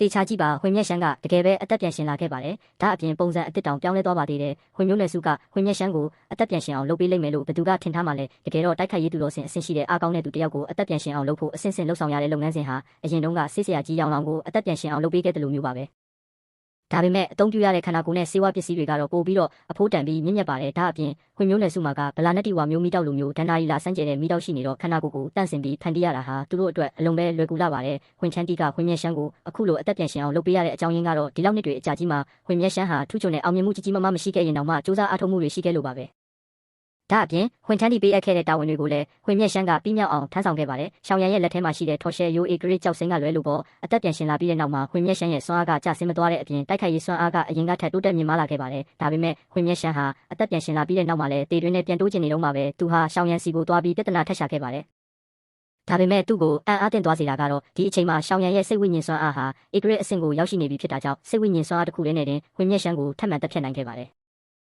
တေချာကြည့်ပါဟွင်မြက်ရှမ်းကတကယ်ပဲအသက်ပြန်ရှင်လာခဲ့ပါတယ်ဒါအပြင်ပုံစံအစ်စ်တောင်ပြောင်းလဲသွားပါသေးတယ်ဟွင်မျိုးနယ်စုကဟွင်မြက်ရှမ်းကိုအသက်ပြန်ရှင်အောင်လုပ်ပေးလိမ့်မယ်လို့ဘသူကထင်ထားမှလဲတကယ်တော့တိုက်ခိုက်ရေးသူတော်စင်အဆင့်ရှိတဲ့အားကောင်းတဲ့သူတယောက်ကိုအသက်ပြန်ရှင်အောင်လုပ်ဖို့အဆင့်ဆင့်လှုပ်ဆောင်ရတဲ့လုပ်ငန်းစဉ်ဟာအရင်တုန်းကဆေးဆရာကြီးရောင်လောင်ကိုအသက်ပြန်ရှင်အောင်လုပ်ပေးခဲ့တယ်လို့မျိုးပါပဲဒါပေမဲ့အသုံးပြုရတဲ့ခန္ဓာကိုယ်နဲ့ဆေးဝါးပစ္စည်းတွေကတော့ပို့ပြီးတော့အဖိုးတန်ပြီးမြင့်မြတ်ပါတယ်ဒါအပြင်ခွင်မျိုးနယ်စုမှာကဗလာနက်တီဝါမျိုးမိတောက်လိုမျိုးဒန္တာရီလာစမ်းကျဲတဲ့မိတောက်ရှိနေတော့ခန္ဓာကိုယ်ကိုတန့်စင်ပြီးဖန်တီးရတာဟာသူတို့အတွက်အလုံးပဲလွယ်ကူလာပါတယ်ခွင်ချမ်းတီကခွင်မြက်ရှမ်းကိုအခုလိုအသက်ပြန်ရှင်အောင်လုပ်ပေးရတဲ့အကြောင်းရင်းကတော့ဒီလောက်နှစ်တွေအကြာကြီးမှာခွင်မြက်ရှမ်းဟာထူးချွန်တဲ့အောင်မြင်မှုကြီးကြီးမားမားမရှိခဲ့ရင်တောင်မှစူးစမ်းအားထုတ်မှုတွေရှိခဲ့လို့ပါပဲဒါအပြင်ခွင်ချမ်းတီပေးအပ်ခဲ့တဲ့တာဝန်တွေကိုလည်းခွင်မြက်ရှမ်းကပြီးမြောက်အောင်ထမ်းဆောင်ခဲ့ပါတယ်။ရှောင်းရန်ရဲ့လက်ထဲမှာရှိတဲ့ထော်ရှယ်ယိုအေဂရစ်ကြောက်စိမ်းကလွဲလို့ပေါ့အသက်ပြန်ရှင်လာပြီးတဲ့နောက်မှာခွင်မြက်ရှမ်းရဲ့စွမ်းအားကကျဆင်းမသွားတဲ့အပြင်တိုက်ခိုက်ရေးစွမ်းအားကအရင်ကထက်တိုးတက်မြင့်မားလာခဲ့ပါတယ်။ဒါပေမဲ့ခွင်မြက်ရှမ်းဟာအသက်ပြန်ရှင်လာပြီးတဲ့နောက်မှာလည်းတေတွင်းနဲ့ပြန်တိုးကျင်နေတော့မှပဲသူဟာရှောင်းရန်စီကိုသွားပြီးပြဿနာထက်ရှာခဲ့ပါတယ်။ဒါပေမဲ့သူ့ကိုအံ့အားသင့်သွားစေတာကတော့ဒီအချိန်မှာရှောင်းရန်ရဲ့စိတ်ဝိညာဉ်စွမ်းအားဟာအေဂရစ်အဆင့်ကိုရောက်ရှိနေပြီဖြစ်တာကြောင့်စိတ်ဝိညာဉ်စွမ်းအားတစ်ခုတည်းနဲ့တင်ခွင်မြက်ရှမ်းကိုထပ်မံတက်ဖြတ်နိုင်ခဲ့ပါတယ်